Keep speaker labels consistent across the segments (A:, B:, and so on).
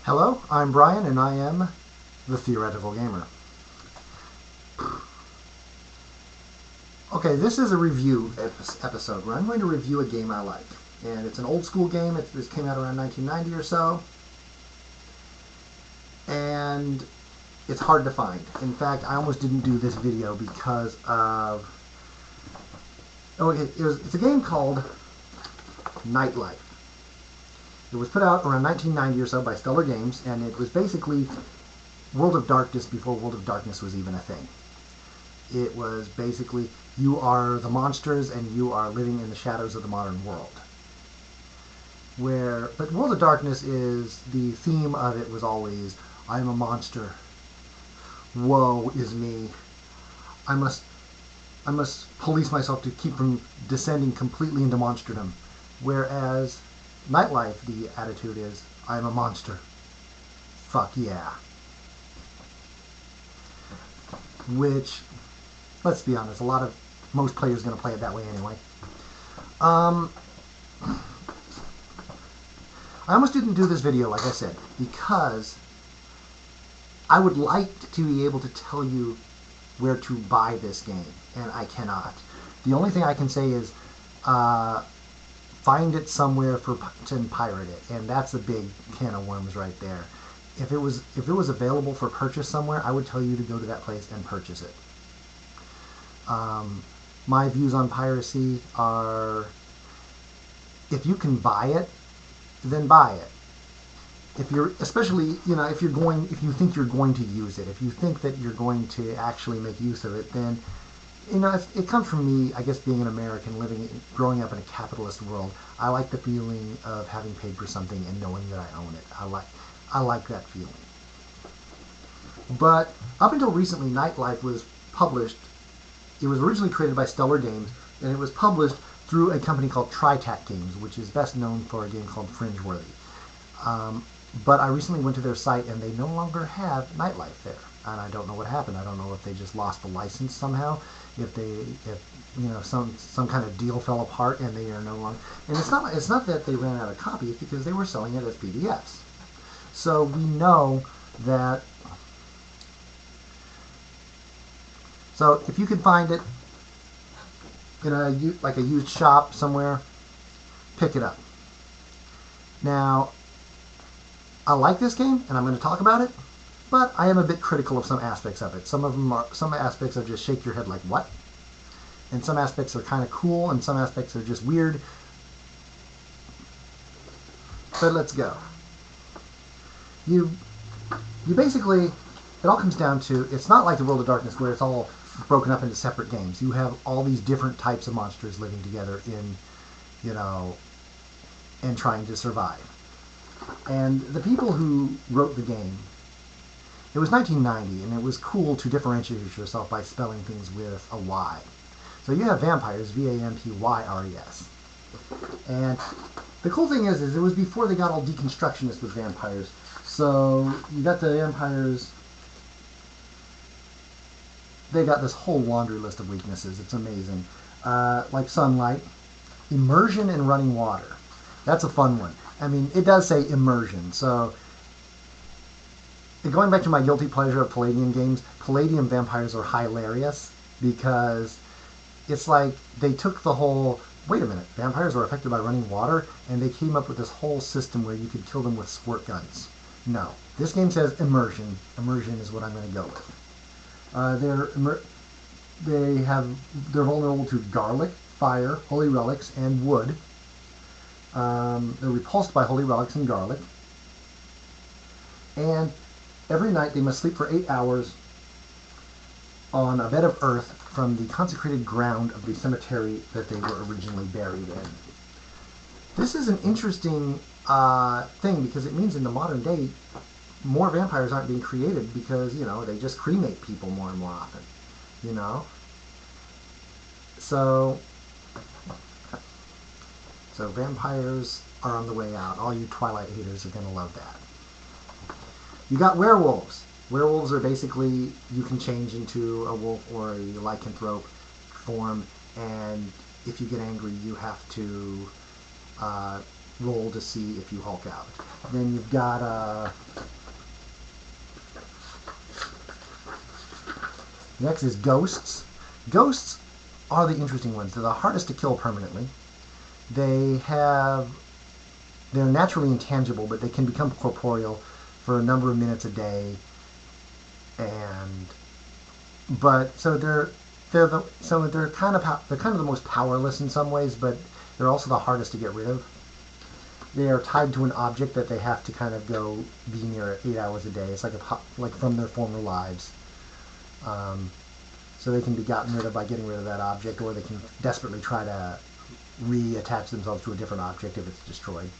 A: Hello, I'm Brian, and I am the Theoretical Gamer. Okay, this is a review episode where I'm going to review a game I like. And it's an old school game. This came out around 1990 or so. And it's hard to find. In fact, I almost didn't do this video because of... it's a game called Nightlife. It was put out around 1990 or so by Stellar Games, and it was basically World of Darkness before World of Darkness was even a thing. It was basically, you are the monsters and you are living in the shadows of the modern world. But World of Darkness is, the theme of it was always, I am a monster. Woe is me. I must police myself to keep from descending completely into monsterdom. Whereas Nightlife, the attitude is, I am a monster. Fuck yeah. Which, let's be honest, most players are going to play it that way anyway. I almost didn't do this video, like I said, because I would like to be able to tell you where to buy this game, and I cannot. The only thing I can say is find it somewhere to pirate it, and that's a big can of worms right there. If it was available for purchase somewhere, I would tell you to go to that place and purchase it. My views on piracy are, if you can buy it, then buy it. Especially, if you think you're going to use it, if you think that you're going to actually make use of it, then, it comes from me, I guess, being an American, growing up in a capitalist world. I like the feeling of having paid for something and knowing that I own it. I like that feeling. But up until recently, Nightlife was published. It was originally created by Stellar Games, and it was published through a company called TriTac Games, which is best known for a game called Fringeworthy. But I recently went to their site, and they no longer have Nightlife there. And I don't know what happened. I don't know if they just lost the license somehow, if some kind of deal fell apart and they are no longer. And it's not that they ran out of copies, because they were selling it as PDFs. So we know that. So if you can find it in a used shop somewhere, pick it up. Now, I like this game, and I'm going to talk about it, but I am a bit critical of some aspects of it. Some aspects are just shake your head like, what? And some aspects are kind of cool, and some aspects are just weird. But let's go. You basically, it all comes down to, it's not like the World of Darkness where it's all broken up into separate games. You have all these different types of monsters living together and trying to survive. And the people who wrote the game, it was 1990, and it was cool to differentiate yourself by spelling things with a Y. So you have vampires, vampyres. And the cool thing is it was before they got all deconstructionist with vampires. So you got the vampires, they got this whole laundry list of weaknesses. It's amazing. Like sunlight, immersion in running water. That's a fun one. I mean, it does say immersion. So going back to my guilty pleasure of Palladium games, Palladium vampires are hilarious because it's like they took the whole, wait a minute, vampires are affected by running water, and they came up with this whole system where you could kill them with squirt guns. No. This game says immersion. Immersion is what I'm going to go with. They're vulnerable to garlic, fire, holy relics, and wood. They're repulsed by holy relics and garlic. And every night they must sleep for 8 hours on a bed of earth from the consecrated ground of the cemetery that they were originally buried in. This is an interesting thing, because it means in the modern day more vampires aren't being created because, they just cremate people more and more often, So vampires are on the way out. All you Twilight haters are going to love that. You got werewolves. Werewolves are basically, you can change into a wolf or a lycanthrope form, and if you get angry, you have to roll to see if you Hulk out. Then you've got next is ghosts. Ghosts are the interesting ones. They're the hardest to kill permanently. They're naturally intangible, but they can become corporeal for a number of minutes a day. So they're kind of the most powerless in some ways, but they're also the hardest to get rid of. They are tied to an object that they have to kind of go be near 8 hours a day. It's like from their former lives. So they can be gotten rid of by getting rid of that object, or they can desperately try to reattach themselves to a different object if it's destroyed.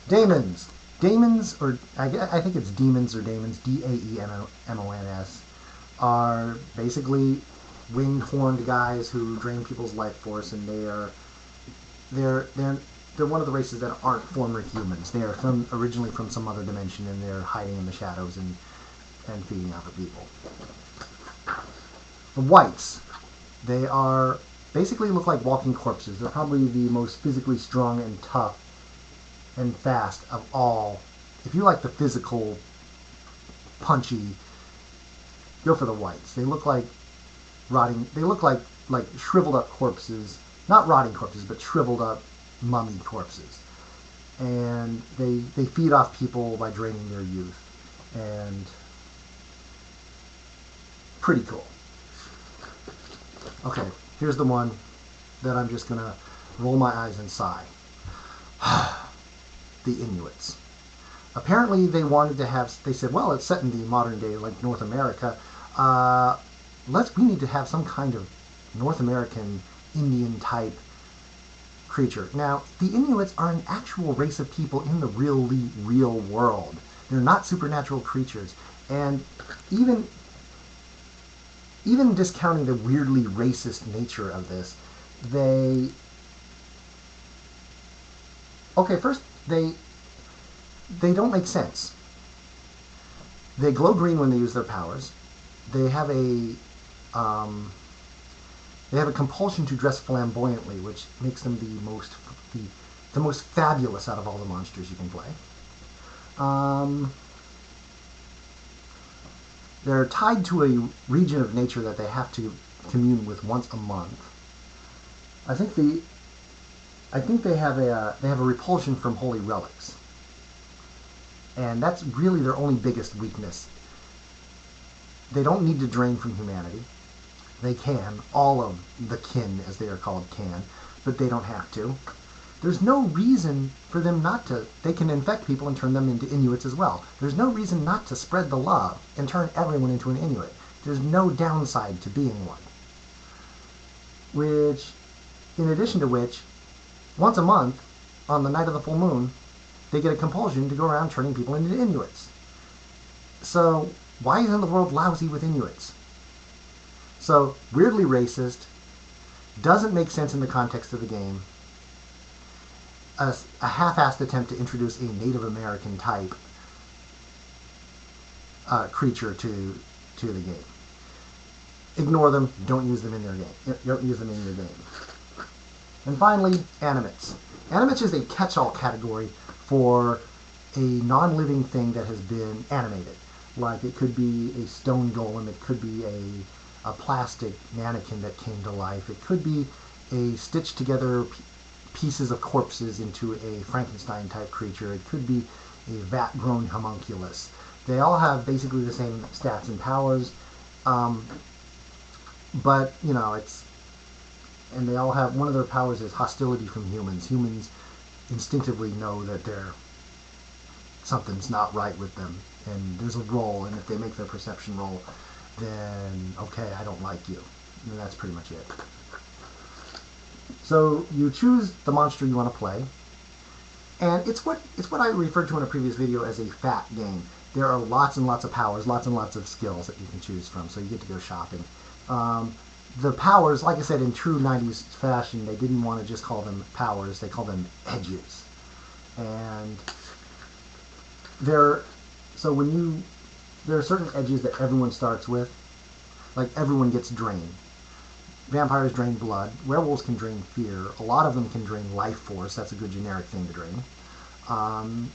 A: Daemons. Daemons, or I think it's demons or daemons, Daemons, are basically winged, horned guys who drain people's life force, and they're one of the races that aren't former humans. They are originally from some other dimension, and they're hiding in the shadows and feeding off of people. The wights, they are basically look like walking corpses. They're probably the most physically strong and tough and fast of all. If you like the physical, punchy, go for the wights. They look like rotting. They look like shriveled up corpses, not rotting corpses, but shriveled up mummy corpses. And they feed off people by draining their youth. And pretty cool. Okay, here's the one that I'm just gonna roll my eyes and sigh. The Inuits. Apparently they wanted to have, they said, well, it's set in the modern day, like North America. We need to have some kind of North American Indian type creature. Now, the Inuits are an actual race of people in the really real world. They're not supernatural creatures. And even discounting the weirdly racist nature of this, first, they don't make sense. They glow green when they use their powers. They have a compulsion to dress flamboyantly, which makes them the most fabulous out of all the monsters you can play. They're tied to a region of nature that they have to commune with once a month. I think they have a repulsion from holy relics, and that's really their only biggest weakness. They don't need to drain from humanity. They can. All of the kin, as they are called, can, but they don't have to. There's no reason for them not to. They can infect people and turn them into Inuits as well. There's no reason not to spread the love and turn everyone into an Inuit. There's no downside to being one. In addition to which, once a month, on the night of the full moon, they get a compulsion to go around turning people into Inuits. So, why isn't the world lousy with Inuits? So, weirdly racist, doesn't make sense in the context of the game. A half-assed attempt to introduce a Native American type creature to the game. Ignore them. Don't use them in their game. Don't use them in your game. And finally, animates. Animates is a catch-all category for a non-living thing that has been animated. Like it could be a stone golem. It could be a plastic mannequin that came to life. It could be a stitched together pieces of corpses into a Frankenstein-type creature. It could be a vat-grown homunculus. They all have basically the same stats and powers, but, and they all have, one of their powers is hostility from humans. Humans instinctively know that something's not right with them, and there's a roll, and if they make their perception roll, then, okay, I don't like you. And that's pretty much it. So you choose the monster you want to play, and it's what I referred to in a previous video as a fat game. There are lots and lots of powers, lots and lots of skills that you can choose from, so you get to go shopping. The powers, like I said, in true 90s fashion, they didn't want to just call them powers, they called them edges. And there are certain edges that everyone starts with, like everyone gets drain. Vampires drain blood. Werewolves can drain fear. A lot of them can drain life force. That's a good generic thing to drain. Um,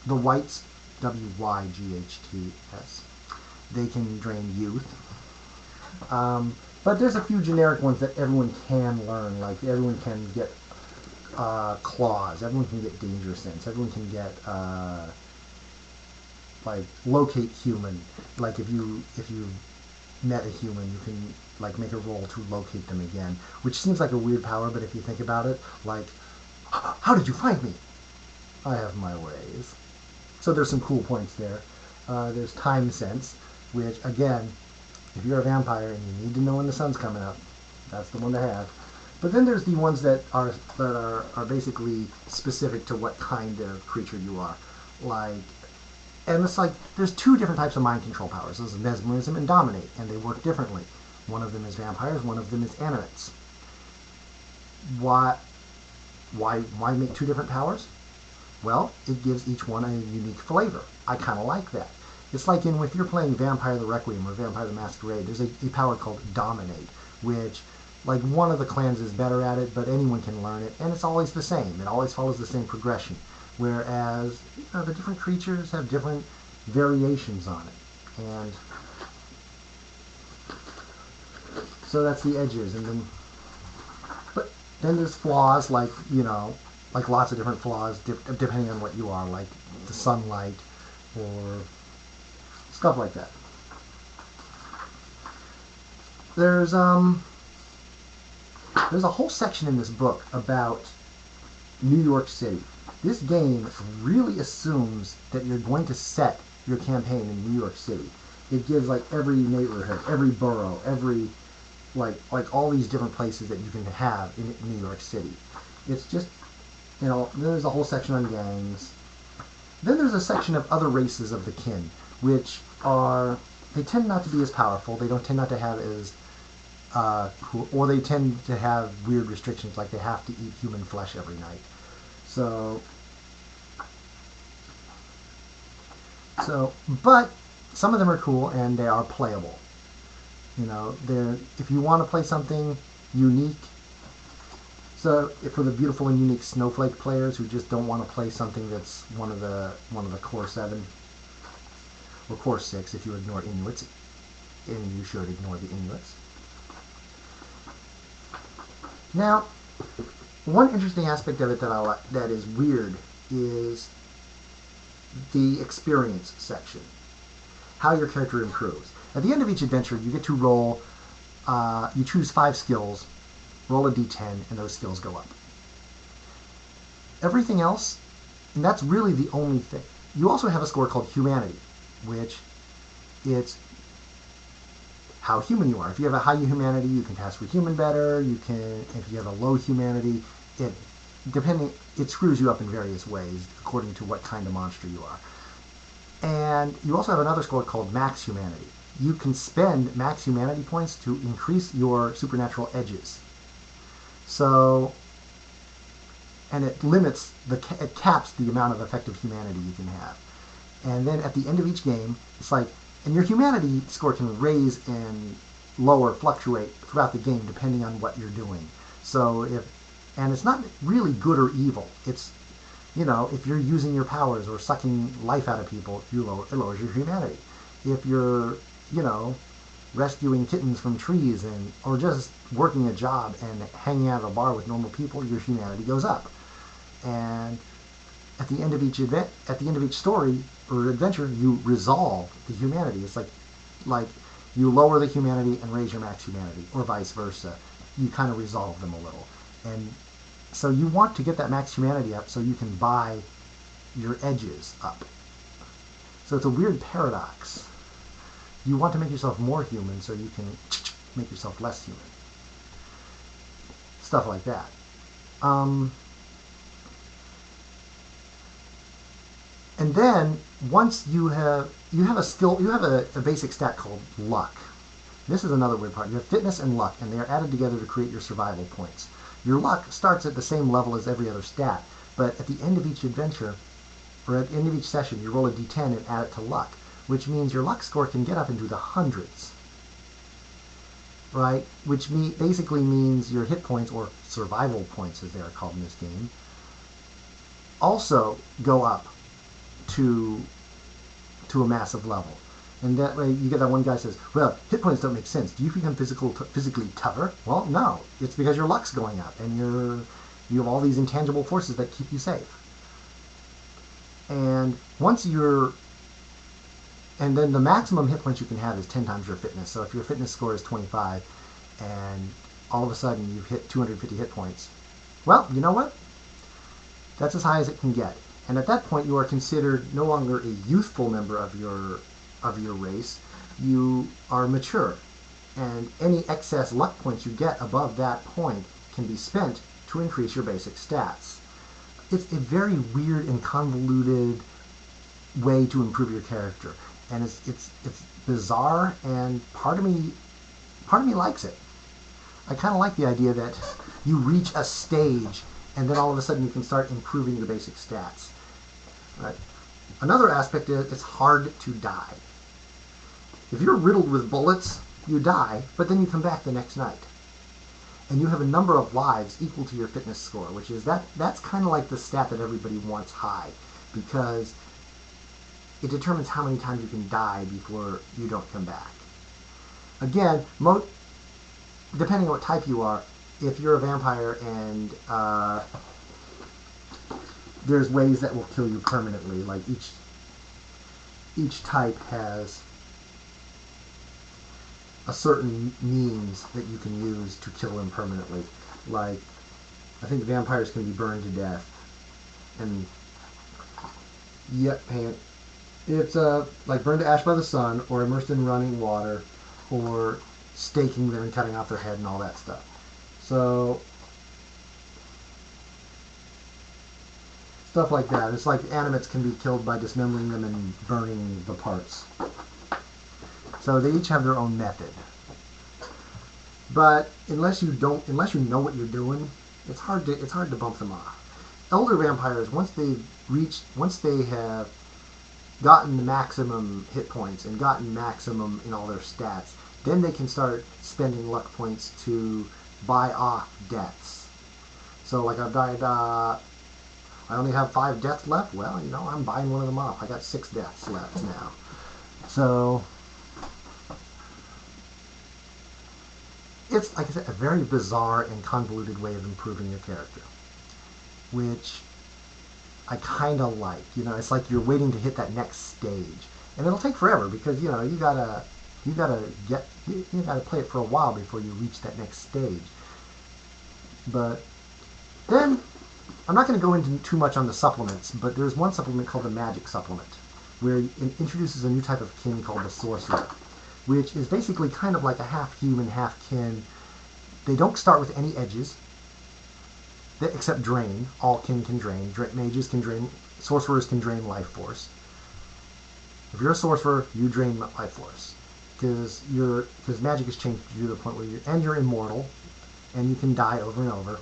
A: the whites, Wyghts, they can drain youth. But there's a few generic ones that everyone can learn. Like everyone can get claws. Everyone can get danger sense. Everyone can get like locate human. Like if you met a human, you can like make a roll to locate them again, which seems like a weird power, but if you think about it, like, how did you find me? I have my ways. So there's some cool points there. There's time sense, which again, if you're a vampire and you need to know when the sun's coming up, that's the one to have. But then there's the ones that are basically specific to what kind of creature you are. Like, and it's like there's two different types of mind control powers. There's mesmerism and dominate, and they work differently. One of them is vampires, one of them is animates. Why make two different powers? Well, it gives each one a unique flavor. I kind of like that. It's like if you're playing Vampire the Requiem or Vampire the Masquerade, there's a power called Dominate, which, like, one of the clans is better at it, but anyone can learn it, and it's always the same. It always follows the same progression. Whereas, the different creatures have different variations on it. And so that's the edges. But then there's flaws like lots of different flaws depending on what you are, like the sunlight or stuff like that. There's a whole section in this book about New York City. This game really assumes that you're going to set your campaign in New York City. It gives like every neighborhood, every borough, every like all these different places that you can have in New York City. It's just, there's a whole section on gangs. Then there's a section of other races of the kin, which they tend not to be as powerful. They don't tend not to have as cool, or they tend to have weird restrictions, like they have to eat human flesh every night. But some of them are cool and they are playable. If you want to play something unique, so for the beautiful and unique snowflake players who just don't want to play something that's one of the core 7 or core 6, if you ignore Inuits, and you should ignore the Inuits. Now, one interesting aspect of it that is weird is the experience section, how your character improves. At the end of each adventure, you get to roll, you choose 5 skills, roll a d10, and those skills go up. Everything else, and that's really the only thing. You also have a score called humanity, which it's how human you are. If you have a high humanity, you can pass for human better. If you have a low humanity, it screws you up in various ways according to what kind of monster you are. And you also have another score called max humanity. You can spend max humanity points to increase your supernatural edges. So, and it caps the amount of effective humanity you can have. And then at the end of each game, it's like, and your humanity score can raise and lower, fluctuate throughout the game depending on what you're doing. And it's not really good or evil. It's, if you're using your powers or sucking life out of people, it lowers your humanity. If you're, rescuing kittens from trees or just working a job and hanging out at a bar with normal people, your humanity goes up. And at the end of each story or adventure, you resolve the humanity. It's like you lower the humanity and raise your max humanity, or vice versa. You kind of resolve them a little. And so you want to get that max humanity up so you can buy your edges up. So it's a weird paradox. You want to make yourself more human so you can make yourself less human. Stuff like that. And then once you have a skill, you have a basic stat called luck. This is another weird part. You have fitness and luck, and they are added together to create your survival points. Your luck starts at the same level as every other stat, but at the end of each adventure, or at the end of each session, you roll a d10 and add it to luck, which means your luck score can get up into the hundreds. right? Which basically means your hit points, or survival points as they are called in this game, also go up to a massive level. And that way you get that one guy says, well, hit points don't make sense. Do you become physically tougher? Well, no. It's because your luck's going up and you have all these intangible forces that keep you safe. And then the maximum hit points you can have is 10 times your fitness. So if your fitness score is 25 and all of a sudden you've hit 250 hit points, well, you know what? That's as high as it can get. And at that point, you are considered no longer a youthful member of your race. You are mature. And any excess luck points you get above that point can be spent to increase your basic stats. It's a very weird and convoluted way to improve your character. And it's bizarre, and part of me likes it. I kind of like the idea that you reach a stage and then all of a sudden you can start improving your basic stats. Right? Another aspect is it's hard to die. If you're riddled with bullets, you die, but then you come back the next night. And you have a number of lives equal to your fitness score, which is that's kind of like the stat that everybody wants high, because it determines how many times you can die before you don't come back. Again, depending on what type you are, if you're a vampire and there's ways that will kill you permanently, like each type has a certain means that you can use to kill them permanently. Like, I think vampires can be burned to death, and it's like burned to ash by the sun, or immersed in running water, or staking them and cutting off their head and all that stuff. So stuff like that. It's like animates can be killed by dismembering them and burning the parts. So they each have their own method. But unless you know what you're doing, it's hard to bump them off. Elder vampires, once they have gotten maximum hit points and gotten maximum in all their stats, then they can start spending luck points to buy off deaths. So like I've died, I only have 5 deaths left. Well, I'm buying one of them off. I got 6 deaths left now. So it's, like I said, a very bizarre and convoluted way of improving your character, which I kind of like. It's like you're waiting to hit that next stage, and it'll take forever because you gotta play it for a while before you reach that next stage. But then I'm not going to go into too much on the supplements, but there's one supplement called the magic supplement, where it introduces a new type of kin called the sorcerer, which is basically kind of like a half human, half kin. They don't start with any edges, except drain. All kin can drain. Mages can drain. Sorcerers can drain life force. If you're a sorcerer, you drain life force, because magic has changed you to the point where you're immortal, and you can die over and over.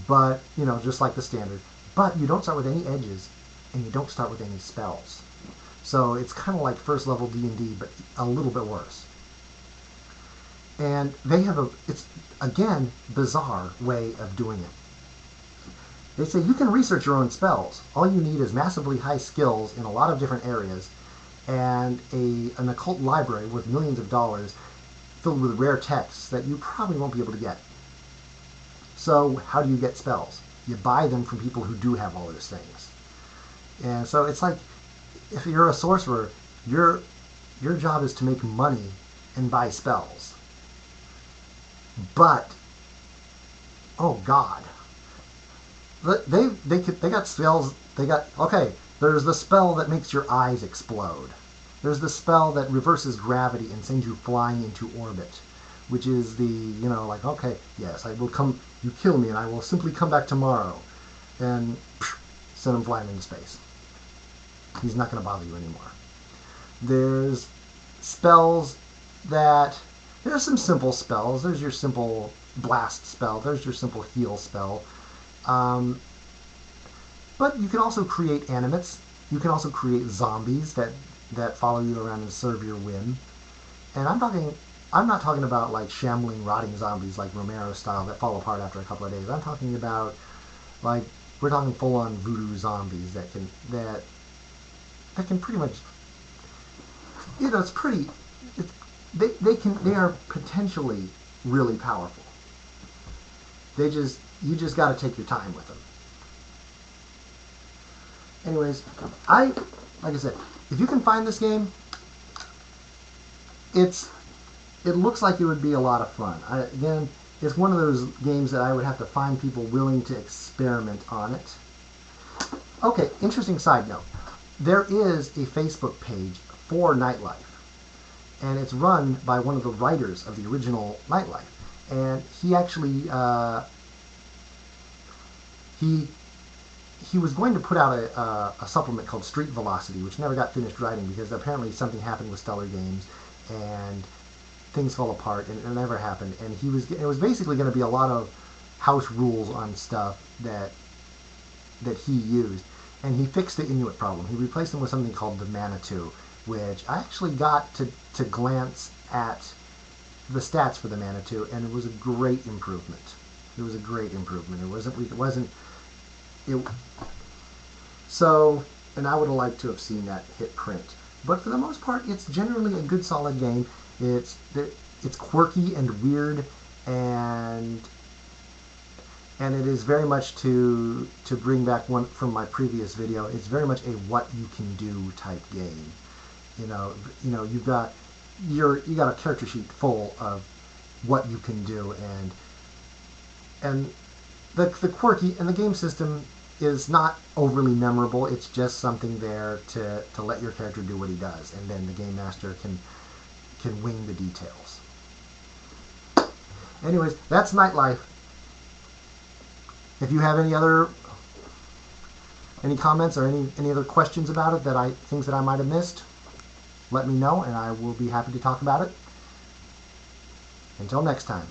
A: But just like the standard. But you don't start with any edges, and you don't start with any spells. So it's kind of like first level D&D, but a little bit worse. And they have it's again, bizarre way of doing it. They say you can research your own spells. All you need is massively high skills in a lot of different areas, and an occult library worth millions of dollars filled with rare texts that you probably won't be able to get. So how do you get spells? You buy them from people who do have all those things. And so it's like, if you're a sorcerer, your job is to make money and buy spells. But, oh God, they got spells. There's the spell that makes your eyes explode. There's the spell that reverses gravity and sends you flying into orbit, which is yes, I will come. You kill me, and I will simply come back tomorrow, and send him flying into space. He's not going to bother you anymore. There's spells there's some simple spells. There's your simple blast spell. There's your simple heal spell. But you can also create animates. You can also create zombies that follow you around and serve your whim. And I'm talking I'm not talking about like shambling, rotting zombies like Romero style that fall apart after a couple of days. I'm talking about like we're talking full-on voodoo zombies that can pretty much, it's pretty. It's, they are potentially really powerful. You just got to take your time with them. Anyways, like I said, if you can find this game, it looks like it would be a lot of fun. Again, it's one of those games that I would have to find people willing to experiment on it. Okay, interesting side note. There is a Facebook page for Nightlife, and it's run by one of the writers of the original Nightlife. And he actually he was going to put out a supplement called Street Velocity, which never got finished writing because apparently something happened with Stellar Games and things fell apart and it never happened. And it was basically going to be a lot of house rules on stuff that he used. And he fixed the Inuit problem. He replaced them with something called the Manitou, which I actually got to glance at the stats for the Manitou, and it was a great improvement. It was a great improvement. It wasn't so, and I would have liked to have seen that hit print. But for the most part, it's generally a good, solid game. It's quirky and weird, and it is very much to bring back one from my previous video. It's very much a what you can do type game. You've got you got a character sheet full of what you can do, and the quirky, and the game system is not overly memorable. It's just something there to let your character do what he does, and then the game master can wing the details. Anyways, that's Nightlife. If you have any comments or any other questions about it, things that I might have missed, let me know and I will be happy to talk about it. Until next time.